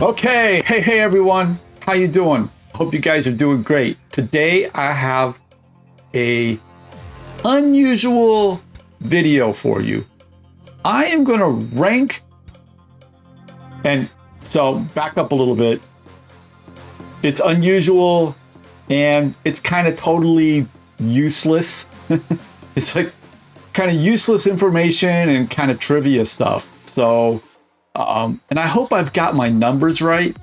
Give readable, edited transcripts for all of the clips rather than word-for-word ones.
Okay, hey everyone, how you doing? Hope you guys are doing great. Today I have a unusual video for you. I am going to rank, and so back up a little bit. It's unusual and it's kind of totally useless. It's like kind of useless information and kind of trivia stuff. So and I hope I've got my numbers right.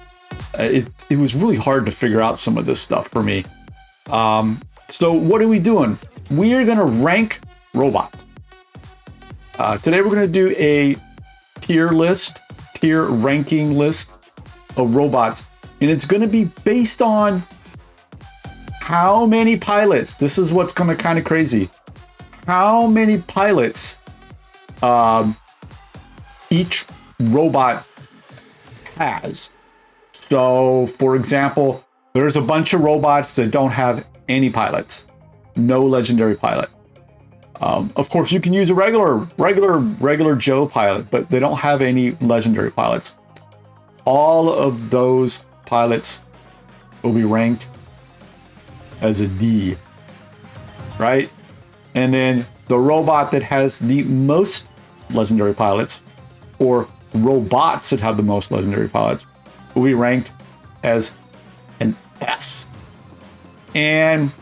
It was really hard to figure out some of this stuff for me. So what are we doing? We are going to rank robots. Today we're going to do a tier ranking list of robots. And it's going to be based on how many pilots. This is what's going to kind of crazy. How many pilots each robot has. So, for example, there's a bunch of robots that don't have any pilots, no legendary pilot. Of course, you can use a regular Joe pilot, but they don't have any legendary pilots. All of those pilots will be ranked as a D, right? And then the robot that has the most legendary pilots, or robots that have the most legendary pilots, will be ranked as an S. And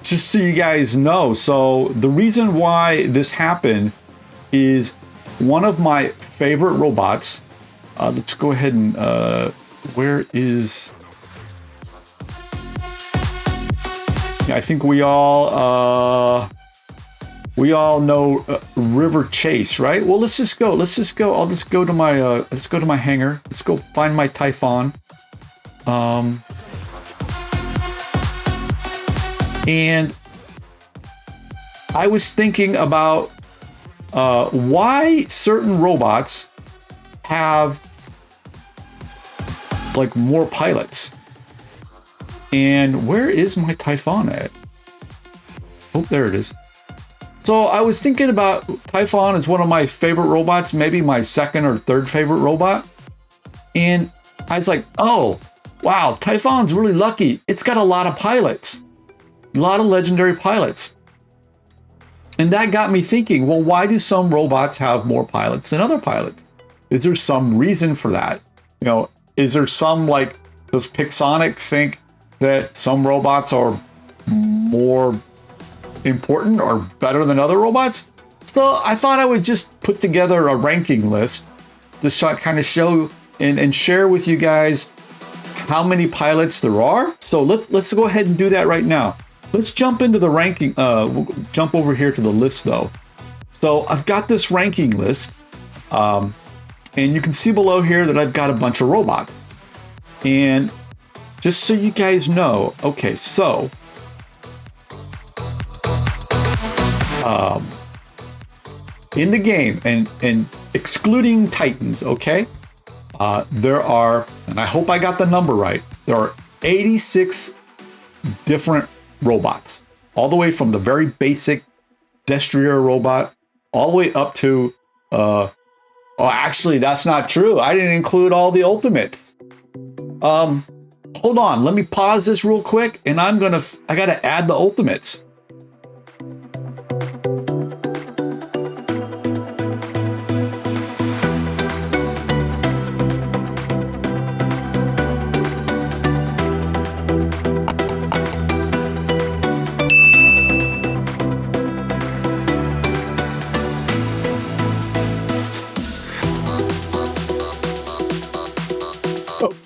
just so you guys know, so the reason why this happened is one of my favorite robots. Let's go ahead and where is? Yeah, I think we all know River Chase, right? Well, let's just go. I'll just go to my hangar. Let's go find my Typhon. And I was thinking about why certain robots have like more pilots. And where is my Typhon at? Oh, there it is. So I was thinking about Typhon as one of my favorite robots, maybe my second or third favorite robot. And I was like, oh, wow, Typhon's really lucky. It's got a lot of pilots, a lot of legendary pilots. And that got me thinking, well, why do some robots have more pilots than other pilots? Is there some reason for that? You know, is there some, like, does Pixonic think that some robots are more important or better than other robots? So I thought I would just put together a ranking list to kind of show and share with you guys how many pilots there are. So let's go ahead and do that right now. Let's jump into the ranking. We'll jump over here to the list though. So I've got this ranking list, and you can see below here that I've got a bunch of robots. And just so you guys know, okay, so in the game, and excluding Titans, okay, there are, and I hope I got the number right, there are 86 different robots, all the way from the very basic Destrier robot, all the way up to, oh, actually, that's not true. I didn't include all the ultimates. Hold on, let me pause this real quick, and I gotta add the ultimates.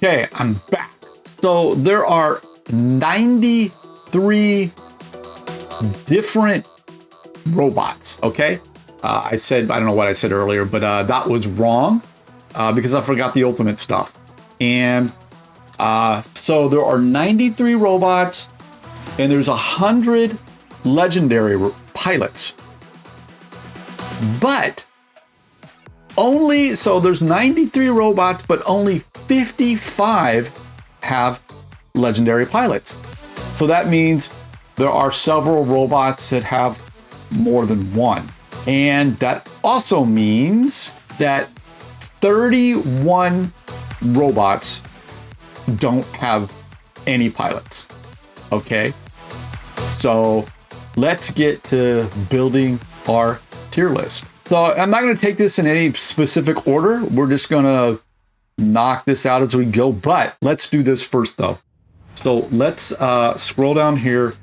Okay, I'm back. So there are 93 different robots, okay? I don't know what I said earlier, but that was wrong because I forgot the ultimate stuff. And so there are 93 robots and there's 100 legendary pilots. But so there's 93 robots, but only 55 have legendary pilots. So that means there are several robots that have more than one. And that also means that 31 robots don't have any pilots. Okay, so let's get to building our tier list. So I'm not going to take this in any specific order. We're just going to knock this out as we go, but let's do this first though. So let's scroll down here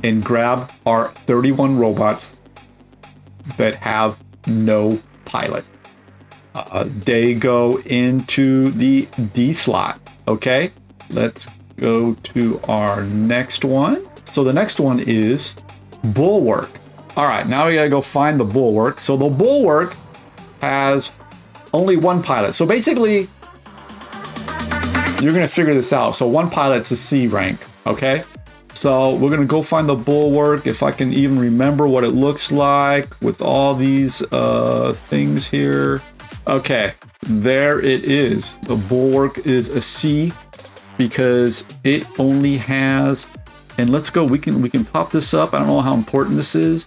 and grab our 31 robots that have no pilot. They go into the D slot. Okay, let's go to our next one. So the next one is Bulwark. All right, now we gotta go find the Bulwark. So the Bulwark has only one pilot. So basically, you're gonna figure this out. So one pilot's a C rank, okay? So we're gonna go find the Bulwark, if I can even remember what it looks like with all these things here. Okay, there it is. The Bulwark is a C because it only has, and let's go, we can pop this up. I don't know how important this is.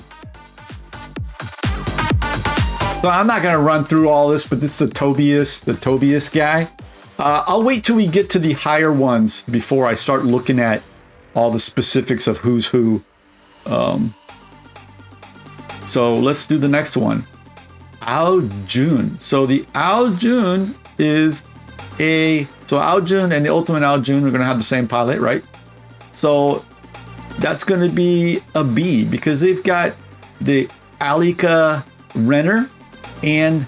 So I'm not gonna run through all this, but this is the Tobias guy. I'll wait till we get to the higher ones before I start looking at all the specifics of who's who. So let's do the next one. Al-Jun. So the Al-Jun is so Al-Jun and the Ultimate Al-Jun are gonna have the same pilot, right? So that's gonna be a B because they've got the Alika Renner and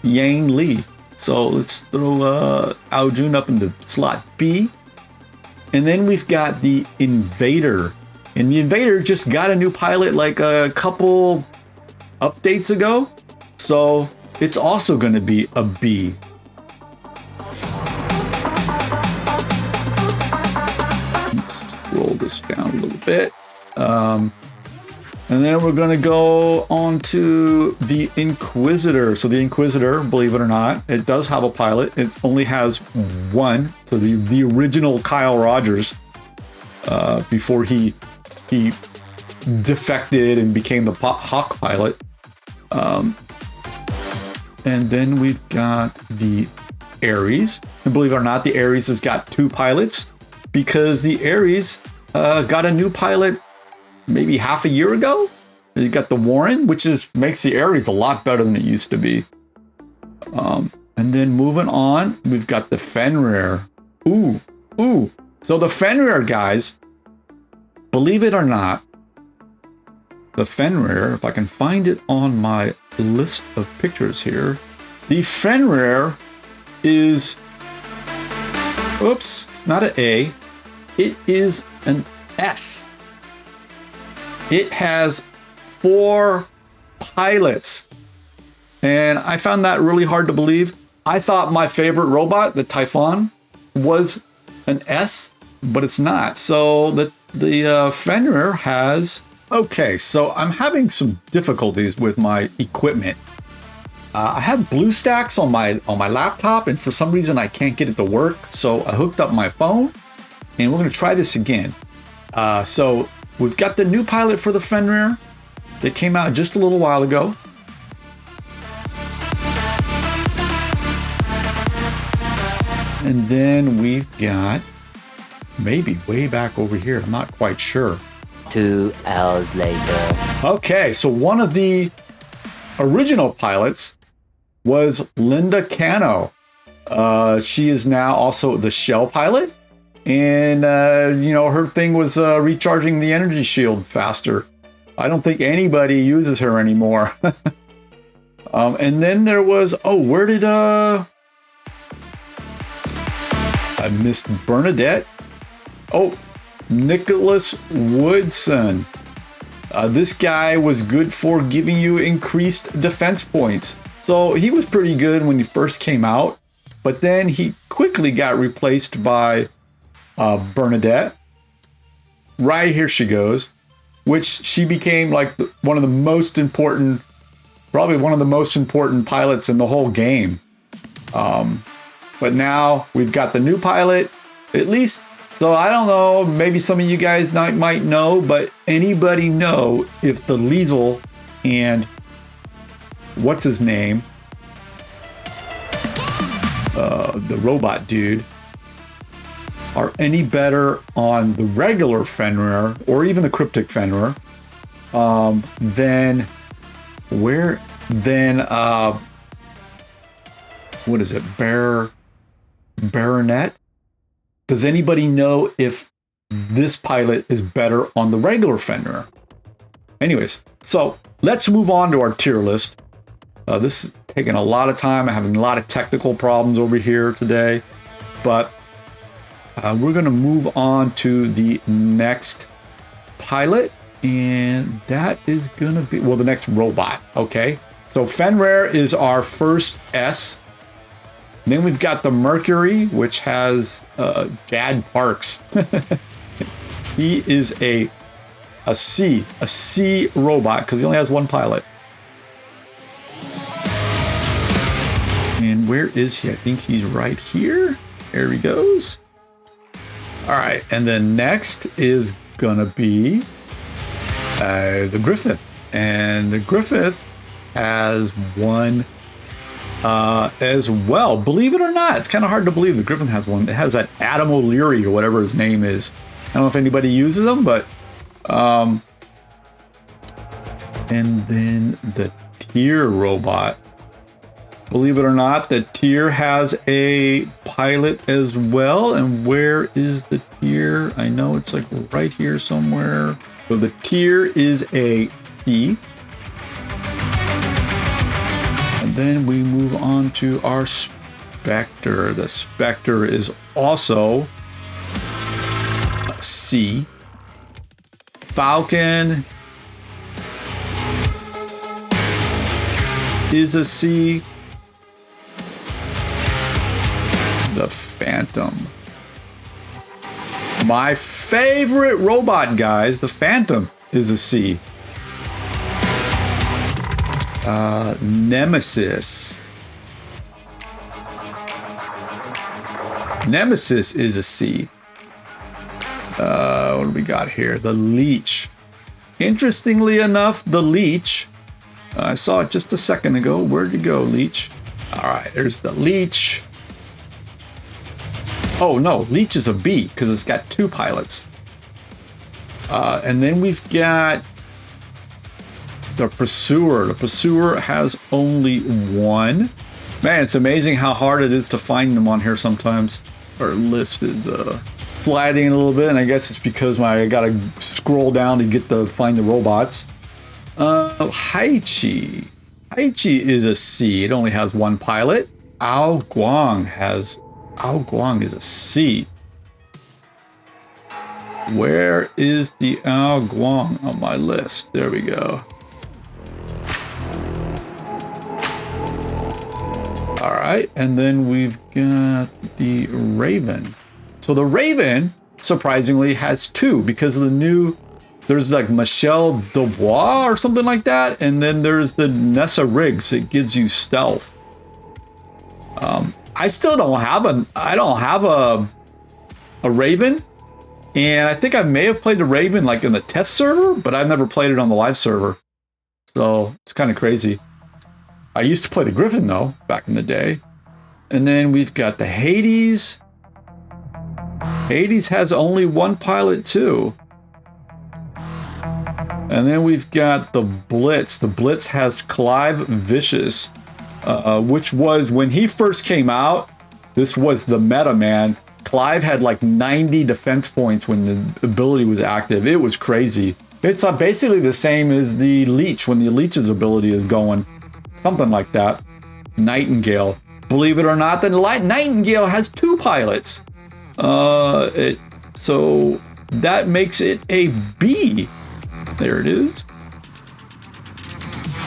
Yang Li. So let's throw Al-Jun up into slot B. And then we've got the Invader. And the Invader just got a new pilot like a couple updates ago. So it's also going to be a B. Let's roll this down a little bit. And then we're going to go on to the Inquisitor. So the Inquisitor, believe it or not, it does have a pilot. It only has one. So the original Kyle Rogers, before he defected and became the Hawk pilot. And then we've got the Ares. And believe it or not, the Ares has got two pilots because the Ares got a new pilot maybe half a year ago. You got the Warren, which makes the Ares a lot better than it used to be. And then moving on, we've got the Fenrir. Ooh. So the Fenrir guys, believe it or not, the Fenrir, if I can find it on my list of pictures here, the Fenrir is, oops, it's not an A, it is an S. It has 4 pilots. And I found that really hard to believe. I thought my favorite robot, the Typhon, was an S, but it's not. So the Fenrir has, okay, so I'm having some difficulties with my equipment. I have BlueStacks on my laptop, and for some reason I can't get it to work. So I hooked up my phone, and we're gonna try this again. So we've got the new pilot for the Fenrir that came out just a little while ago. And then we've got maybe way back over here. I'm not quite sure. 2 hours later. Okay, so one of the original pilots was Linda Cano. She is now also the Shell pilot. And, her thing was recharging the energy shield faster. I don't think anybody uses her anymore. And then there was, where did, I missed Bernadette. Oh, Nicholas Woodson. This guy was good for giving you increased defense points. So he was pretty good when he first came out, but then he quickly got replaced by Bernadette. Right here she goes, which she became like one of the most important, probably one of the most important pilots in the whole game. But now we've got the new pilot, at least. So I don't know, maybe some of you guys might know, but anybody know if the Liesel and what's his name the robot dude, are any better on the regular Fenrir or even the cryptic Fenrir than what is it, Baronet? Does anybody know if this pilot is better on the regular Fenrir? Anyways, so let's move on to our tier list. This is taking a lot of time. I'm having a lot of technical problems over here today, but we're going to move on to the next pilot, and that is going to be, well, the next robot. Okay, so Fenrir is our first S. Then we've got the Mercury, which has Jad Parks. He is a C robot because he only has one pilot. And where is he? I think he's right here. There he goes. All right, and then next is gonna be the Griffith, and the Griffith has one as well. Believe it or not, it's kind of hard to believe the Griffin has one. It has that Adam O'Leary or whatever his name is. I don't know if anybody uses them, but and then the Tyr robot. Believe it or not, the Tyr has a pilot as well. And where is the Tyr? I know it's like right here somewhere. So the Tyr is a C. And then we move on to our Spectre. The Spectre is also a C. Falcon is a C. The Phantom. My favorite robot, guys, the Phantom is a C. Nemesis. Nemesis is a C. What do we got here? The Leech. Interestingly enough, the Leech, I saw it just a second ago. Where'd you go, Leech? All right, there's the Leech. Oh no, Leech is a B because it's got two pilots. And then we've got the Pursuer. The Pursuer has only one. Man, it's amazing how hard it is to find them on here sometimes. Our list is sliding a little bit, and I guess it's because I gotta scroll down to find the robots. Haichi. Haichi is a C. It only has one pilot. Ao Guang is a C. Where is the Ao Guang on my list? There we go. All right, and then we've got the Raven. So the Raven, surprisingly, has two because of the new, there's like Michelle Dubois or something like that, and then there's the Nessa Riggs that gives you stealth. I still don't have a Raven, and I think I may have played the Raven like in the test server, but I've never played it on the live server. So it's kind of crazy. I used to play the Griffin though, back in the day. And then we've got the Hades. Hades has only one pilot too. And then we've got the Blitz. The Blitz has Clive Vicious, which was, when he first came out, this was the meta, man. Clive had like 90 defense points when the ability was active. It was crazy. It's basically the same as the Leech when the Leech's ability is going. Something like that. Nightingale. Believe it or not, the Nightingale has two pilots. So that makes it a B. There it is.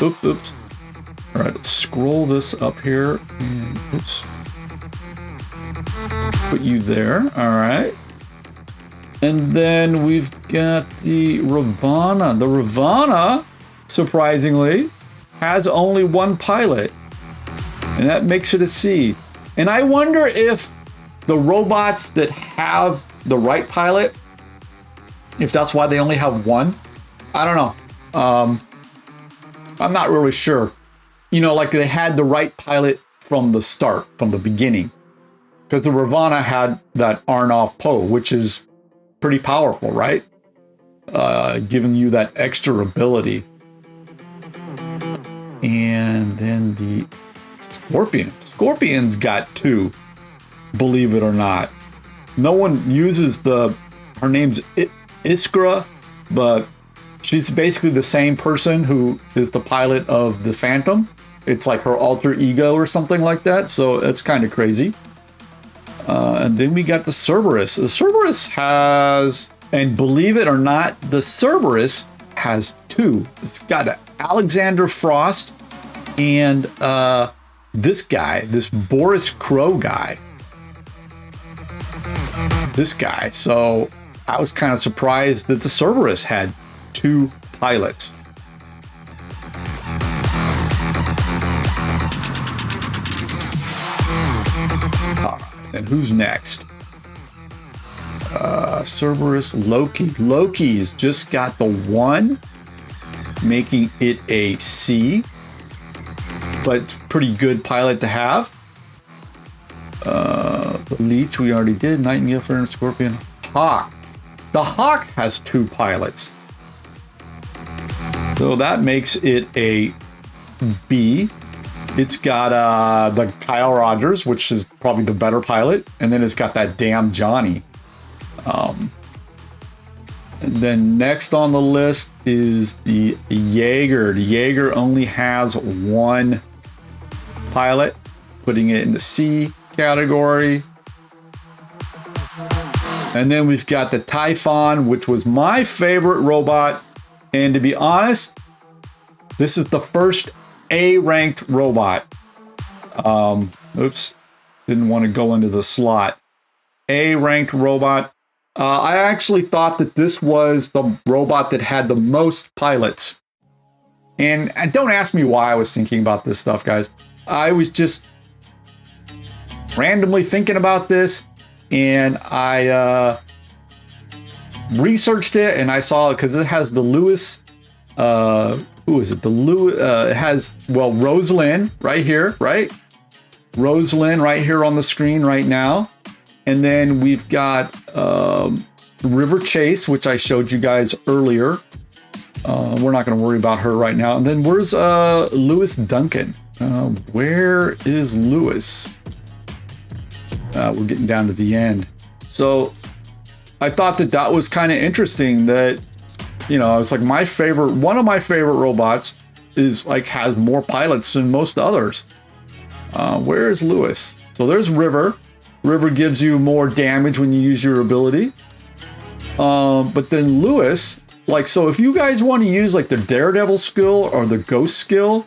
Oops. All right, let's scroll this up here. And, oops. Put you there. All right. And then we've got the Ravana. The Ravana, surprisingly, has only one pilot. And that makes it a C. And I wonder if the robots that have the right pilot, if that's why they only have one. I don't know. I'm not really sure. You know, like they had the right pilot from the start, from the beginning. because the Ravana had that Arnov Poe, which is pretty powerful, right? Giving you that extra ability. And then the Scorpion. Scorpion's got 2, believe it or not. No one uses her name's Iskra, but she's basically the same person who is the pilot of the Phantom. It's like her alter ego or something like that. So it's kind of crazy. And then we got the Cerberus. The Cerberus has, and believe it or not, the Cerberus has 2. It's got an Alexander Frost and this guy, this Boris Crow guy. This guy. So I was kind of surprised that the Cerberus had 2 pilots. And who's next? Cerberus, Loki. Loki's just got the 1, making it a C. But it's pretty good pilot to have. The Leech we already did. Nightingale, Fern, Scorpion. Hawk. The Hawk has 2 pilots. So that makes it a B. It's got the Kyle Rogers, which is probably the better pilot. And then it's got that damn Johnny. And then next on the list is the Jaeger. The Jaeger only has 1 pilot, putting it in the C category. And then we've got the Typhon, which was my favorite robot. And to be honest, this is the first A-ranked robot. Oops, didn't want to go into the slot. A-ranked robot. I actually thought that this was the robot that had the most pilots. And don't ask me why I was thinking about this stuff, guys. I was just randomly thinking about this, and I researched it, and I saw it because it has the Lewis. Who is it? The Lewis. It has, well, Rosalind right here, right? Rosalind right here on the screen right now. And then we've got River Chase, which I showed you guys earlier. We're not going to worry about her right now. And then where's Lewis Duncan? Where is Lewis? We're getting down to the end. So I thought that that was kind of interesting that, you know, it's like my favorite, one of my favorite robots is like has more pilots than most others. Where is Lewis? So there's River. River gives you more damage when you use your ability. But then Lewis, like, so if you guys want to use like the Daredevil skill or the Ghost skill,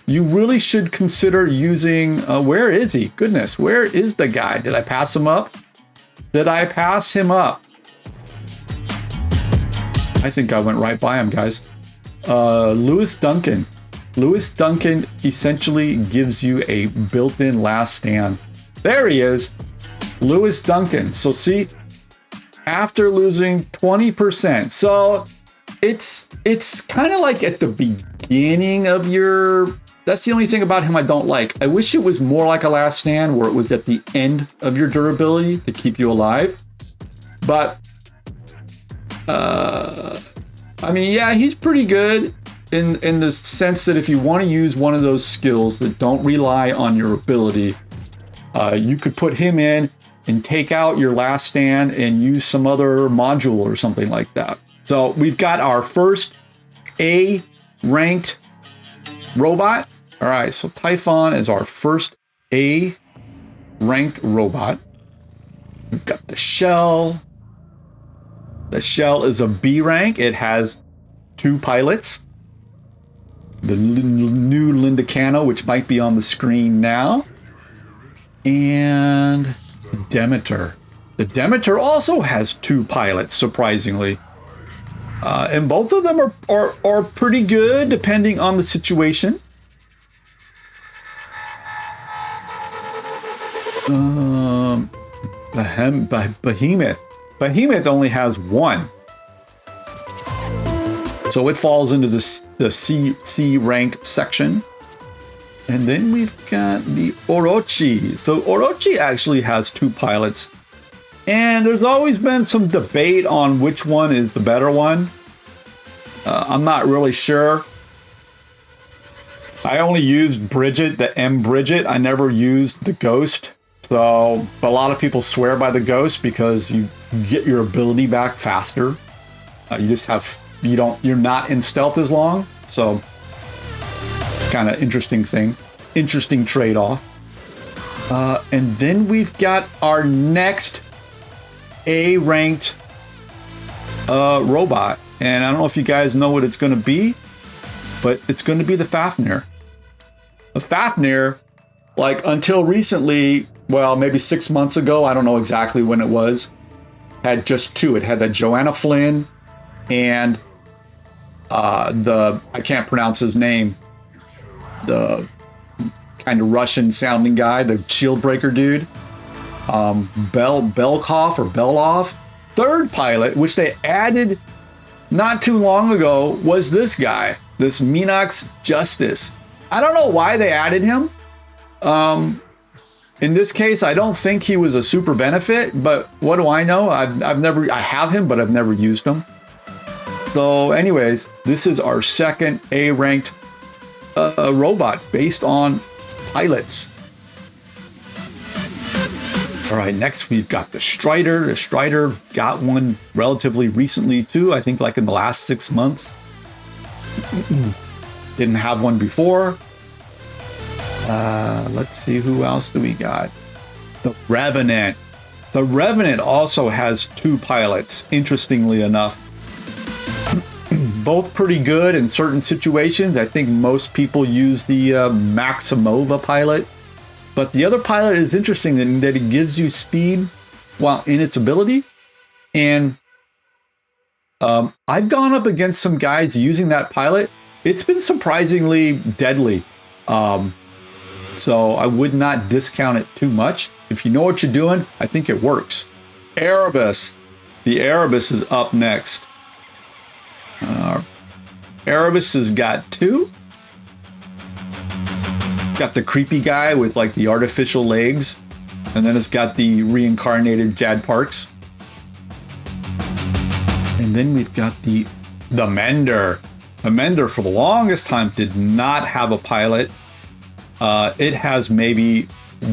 you really should consider using, where is he? Goodness, where is the guy? Did I pass him up? Did I pass him up? I think I went right by him, guys. Lewis Duncan. Lewis Duncan essentially gives you a built-in last stand. There he is. Lewis Duncan. So see, after losing 20%. So it's kind of like at the beginning of your, that's the only thing about him I don't like. I wish it was more like a last stand where it was at the end of your durability to keep you alive. But I mean, yeah, he's pretty good in the sense that if you want to use one of those skills that don't rely on your ability, you could put him in and take out your last stand and use some other module or something like that. So we've got our first A-ranked robot. All right, so Typhon is our first A-ranked robot. We've got the Shell. The Shell is a B rank. It has 2 pilots. The new Linda Cano, which might be on the screen now. And Demeter. The Demeter also has 2 pilots, surprisingly. And both of them are pretty good, depending on the situation. Behemoth. Behemoth only has 1. So it falls into the C ranked section. And then we've got the Orochi. So Orochi actually has 2 pilots. And there's always been some debate on which one is the better one. I'm not really sure. I only used Bridget, the M Bridget. I never used the Ghost. So a lot of people swear by the Ghost because you get your ability back faster. You're not in stealth as long. So kind of interesting thing. Interesting trade-off. And then we've got our next A-ranked robot. And I don't know if you guys know what it's going to be, but it's going to be the Fafnir. The Fafnir, like until recently, well, maybe 6 months ago, I don't know exactly when it was, had just 2. It had that Joanna Flynn and I can't pronounce his name, the kind of Russian sounding guy, the shield breaker dude, Belkov or Belov. Third pilot, which they added not too long ago, was this guy, this Minox Justice. I don't know why they added him. In this case, I don't think he was a super benefit, but what do I know? I have him, but I've never used him. So anyways, this is our second A-ranked robot based on pilots. All right, next we've got the Strider. The Strider got one relatively recently too, I think like in the last 6 months. Didn't have one before. Let's see, who else do we got? The Revenant. The Revenant also has 2 pilots, interestingly enough. Both pretty good in certain situations. I think most people use the Maximova pilot. But the other pilot is interesting in that it gives you speed while in its ability. And I've gone up against some guys using that pilot. It's been surprisingly deadly. So I would not discount it too much. If you know what you're doing, I think it works. Erebus. The Erebus is up next. Erebus has got 2. Got the creepy guy with like the artificial legs. And then it's got the reincarnated Jad Parks. And then we've got the Mender. The Mender for the longest time did not have a pilot. It has maybe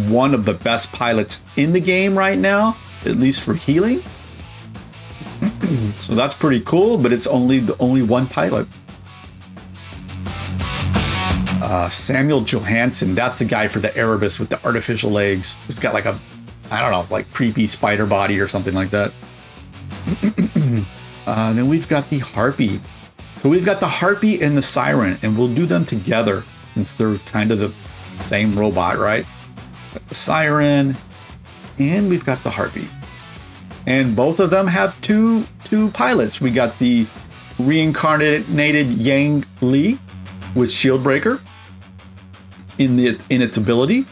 one of the best pilots in the game right now, at least for healing. So that's pretty cool, but it's only one pilot. Samuel Johansson, that's the guy for the Erebus with the artificial legs. It's got like a, I don't know, like creepy spider body or something like that. Then we've got the Harpy. So we've got the Harpy and the Siren, and we'll do them together since they're kind of the same robot, right? Got the Siren, and we've got the Harpy. And both of them have two pilots. We got the reincarnated Yang Li with Shield Breaker in its ability.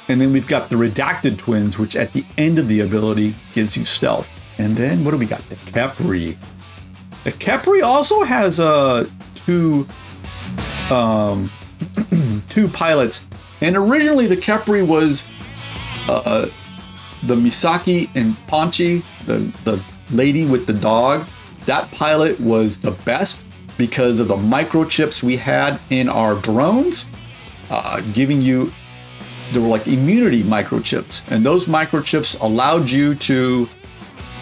And then we've got the Redacted Twins, which at the end of the ability gives you stealth. And then what do we got? The Khepri. The Khepri also has two pilots. And originally the Khepri was the Misaki and Ponchi, the lady with the dog. That pilot was the best because of the microchips we had in our drones, giving you, there were like immunity microchips, and those microchips allowed you to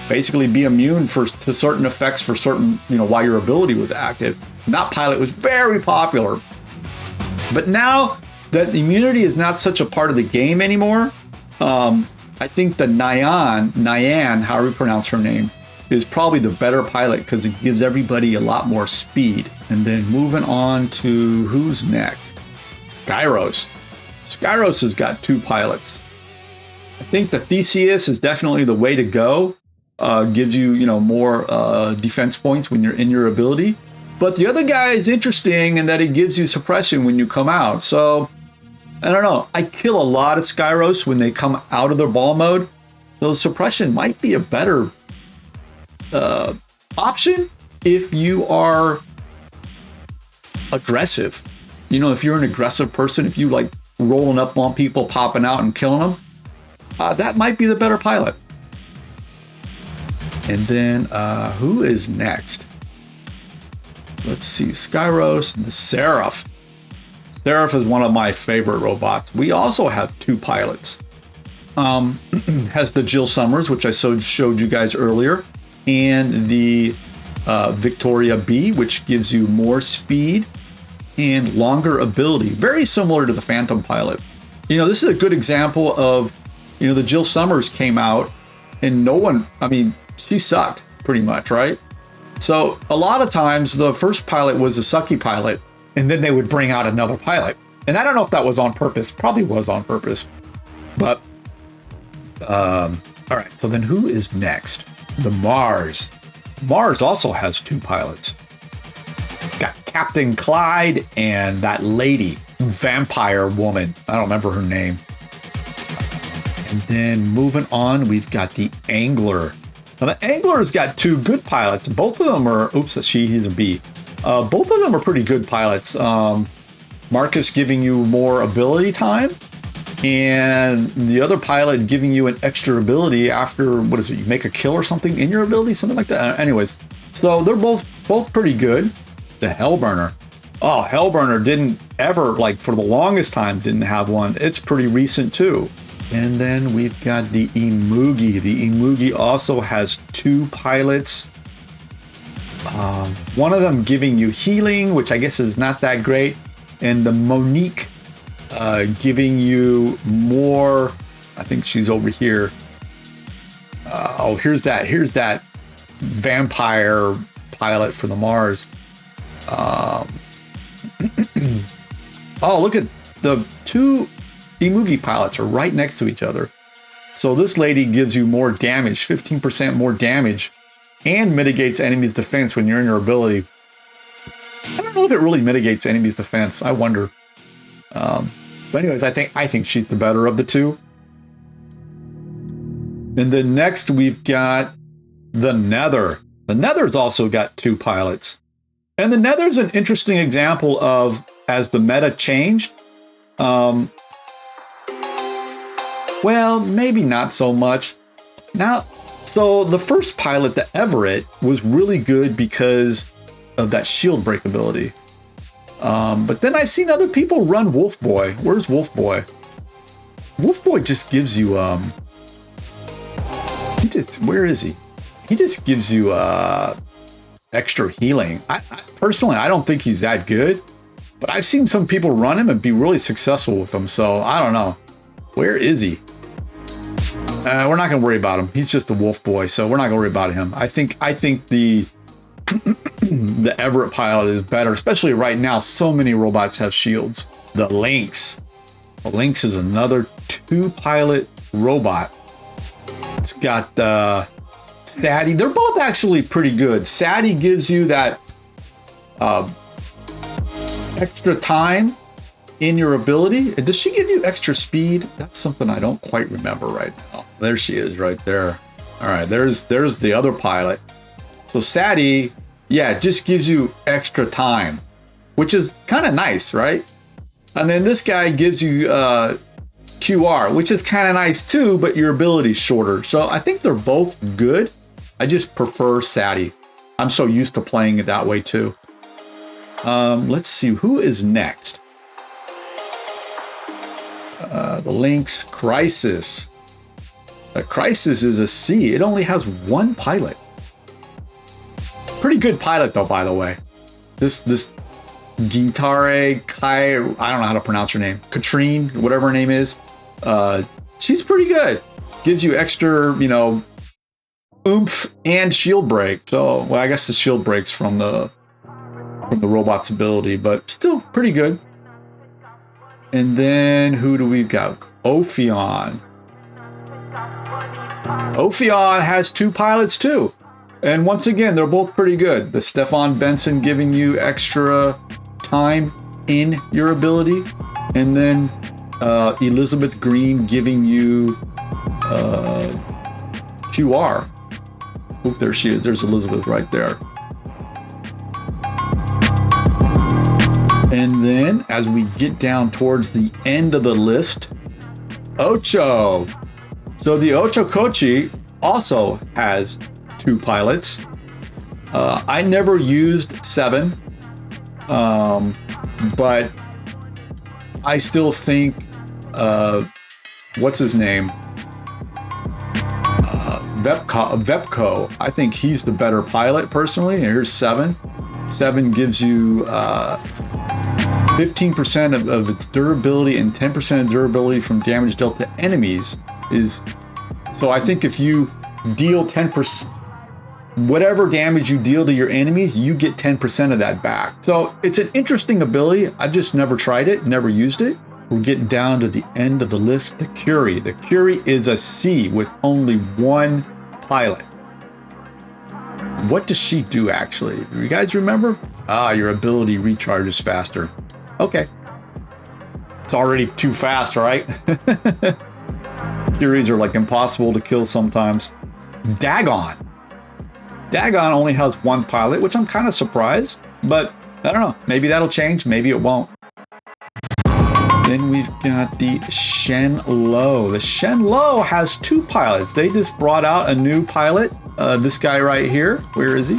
basically be immune to certain effects for certain, while your ability was active. And that pilot was very popular. But now that immunity is not such a part of the game anymore, I think the Nyan, however you pronounce her name, is probably the better pilot because it gives everybody a lot more speed. And then moving on to who's next? Skyros. Skyros has got 2 pilots. I think the Theseus is definitely the way to go. Gives you, more defense points when you're in your ability. But the other guy is interesting in that it gives you suppression when you come out. So I don't know. I kill a lot of Skyros when they come out of their ball mode. So suppression might be a better option if you are aggressive. If you're an aggressive person, if you like rolling up on people, popping out and killing them, that might be the better pilot. And then who is next? Let's see, Skyros, the Seraph. Seraph is one of my favorite robots. We also have 2 pilots. Has the Jill Summers, which I showed you guys earlier, and the Victoria B, which gives you more speed and longer ability. Very similar to the Phantom pilot. You know, this is a good example of, you know, the Jill Summers came out and no one, I mean, she sucked pretty much, right? So a lot of times the first pilot was a sucky pilot, and then they would bring out another pilot. And I don't know if that was on purpose. Probably was on purpose. But, all right. So then who is next? The Mars. Mars also has 2 pilots. It's got Captain Clyde and that lady, vampire woman. I don't remember her name. And then moving on, we've got the Angler. Now the Angler's got 2 good pilots. Both of them are, oops, he's a B. Both of them are pretty good pilots. Marcus giving you more ability time, and the other pilot giving you an extra ability after, what is it, you make a kill or something in your ability, something like that. Anyways, so they're both pretty good. The Hellburner. Oh, Hellburner didn't ever, like for the longest time, didn't have one. It's pretty recent too. And then we've got the Imugi. The Imugi also has 2 pilots. One of them giving you healing, which I guess is not that great. And the Monique giving you more, I think she's over here. Oh, here's that vampire pilot for the Mars. Oh, look at the 2 Imugi pilots are right next to each other. So this lady gives you more damage, 15% more damage, and mitigates enemies' defense when you're in your ability. I don't know if it really mitigates enemies' defense. I wonder. But anyways, I think she's the better of the 2. And then next we've got the Nether. The Nether's also got 2 pilots. And the Nether's an interesting example of, as the meta changed, well, maybe not so much. Now, so the first pilot, the Everett, was really good because of that shield break ability. But then I've seen other people run Wolf Boy. Where's Wolf Boy? Wolf Boy just gives you, where is he? He just gives you extra healing. I personally, I don't think he's that good, but I've seen some people run him and be really successful with him. So I don't know. Where is he? We're not going to worry about him. He's just the Wolf Boy, so we're not going to worry about him. I think the the Everett pilot is better, especially right now. So many robots have shields. The Lynx. The Lynx is another 2-pilot robot. It's got Sadie. They're both actually pretty good. Sadie gives you that extra time in your ability. Does she give you extra speed? That's something I don't quite remember right now. There she is right there. All right, there's the other pilot. So Sadie, yeah, just gives you extra time, which is kind of nice, right? And then this guy gives you QR, which is kind of nice too, but your ability's shorter. So I think they're both good. I just prefer Sadie. I'm so used to playing it that way too. Let's see, who is next? The Lynx Crisis. Crisis is a C. It only has 1 pilot. Pretty good pilot though, by the way. This Gintare Kai, I don't know how to pronounce her name. Katrine, whatever her name is. She's pretty good. Gives you extra, you know, oomph and shield break. So, well, I guess the shield breaks from the robot's ability, but still pretty good. And then who do we got? Ophion. Ophion has 2 pilots too. And once again, they're both pretty good. The Stefan Benson giving you extra time in your ability. And then Elizabeth Green giving you QR. Oh, there she is. There's Elizabeth right there. And then then as we get down towards the end of the list, Ocho. So the Ocho Kochi also has 2 pilots. I never used 7, but I still think, what's his name? Vepco. I think he's the better pilot personally. And here's 7. 7 gives you 15% of its durability and 10% of durability from damage dealt to enemies. So I think if you deal 10%, whatever damage you deal to your enemies, you get 10% of that back. So it's an interesting ability. I've just never tried it, never used it. We're getting down to the end of the list. The Curie. The Curie is a C with only 1 pilot. What does she do actually? Do you guys remember? Your ability recharges faster. Okay. It's already too fast, right? Curies are like impossible to kill sometimes. Dagon. Dagon only has 1 pilot, which I'm kind of surprised, but I don't know. Maybe that'll change. Maybe it won't. Then we've got the Shen Lo. The Shen Lo has 2 pilots. They just brought out a new pilot. This guy right here. Where is he?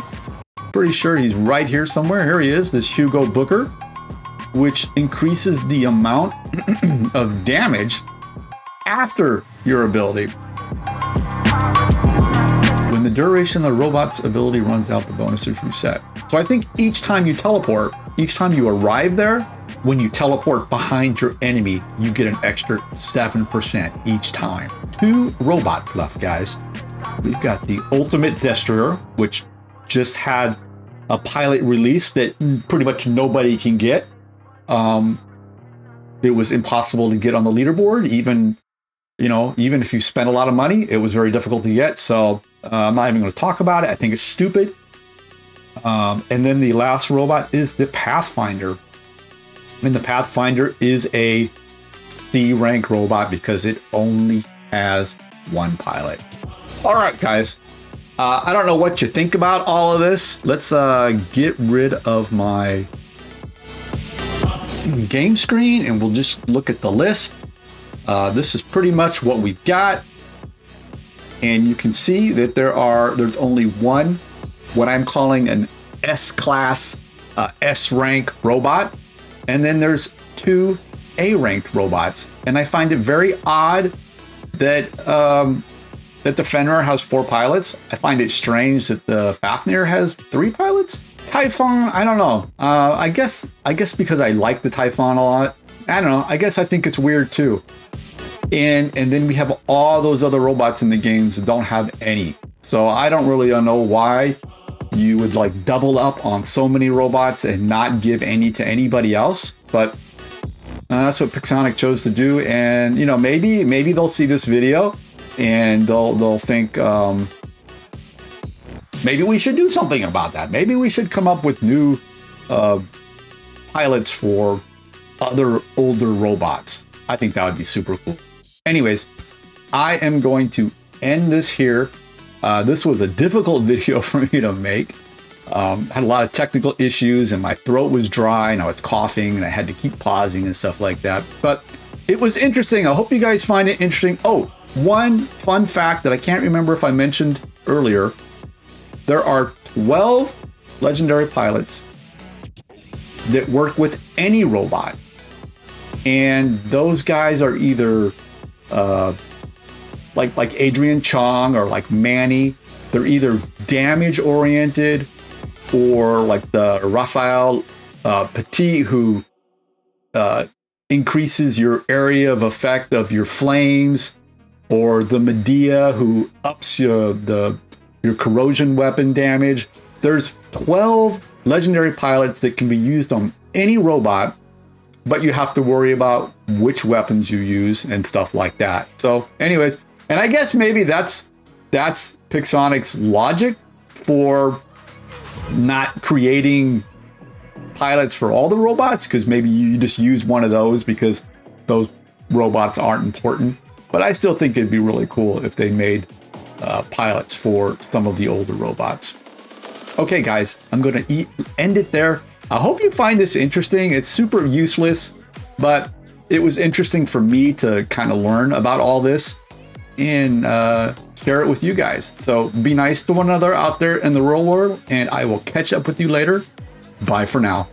Pretty sure he's right here somewhere. Here he is, this Hugo Booker, which increases the amount of damage after your ability. When the duration of the robot's ability runs out, the bonus is reset. So I think each time you teleport, each time you arrive there, when you teleport behind your enemy, you get an extra 7% each time. 2 robots left, guys. We've got the Ultimate Destroyer, which just had a pilot release that pretty much nobody can get. It was impossible to get on the leaderboard. Even if you spent a lot of money, it was very difficult to get. So I'm not even going to talk about it. I think it's stupid. And then the last robot is the Pathfinder. And the Pathfinder is a C rank robot because it only has 1 pilot. All right, guys. I don't know what you think about all of this. Let's get rid of my game screen and we'll just look at the list. This is pretty much what we've got. And you can see that there's only 1, what I'm calling an S-class, S-rank robot. And then there's 2 A-ranked robots. And I find it very odd that that the Fenrir has 4 pilots. I find it strange that the Fafnir has 3 pilots. Typhon, I don't know. I guess because I like the Typhon a lot. I don't know. I guess I think it's weird too. And then we have all those other robots in the games that don't have any. So I don't really know why you would like double up on so many robots and not give any to anybody else. But that's what Pixonic chose to do. And maybe they'll see this video and they'll think maybe we should do something about that. Maybe we should come up with new pilots for other older robots. I think that would be super cool. Anyways, I am going to end this here. This was a difficult video for me to make. Had a lot of technical issues and my throat was dry and I was coughing and I had to keep pausing and stuff like that. But it was interesting. I hope you guys find it interesting. Oh, one fun fact that I can't remember if I mentioned earlier. There are 12 legendary pilots that work with any robot. And those guys are either like Adrian Chong or like Manny. They're either damage oriented or like the Raphael Petit, who increases your area of effect of your flames, or the Medea, who ups your corrosion weapon damage. There's 12 legendary pilots that can be used on any robot, but you have to worry about which weapons you use and stuff like that. So anyways, and I guess maybe that's Pixonic's logic for not creating pilots for all the robots, because maybe you just use one of those because those robots aren't important. But I still think it'd be really cool if they made pilots for some of the older robots. Okay, guys, I'm going to end it there. I hope you find this interesting. It's super useless, but it was interesting for me to kind of learn about all this and share it with you guys. So be nice to one another out there in the real world, and I will catch up with you later. Bye for now.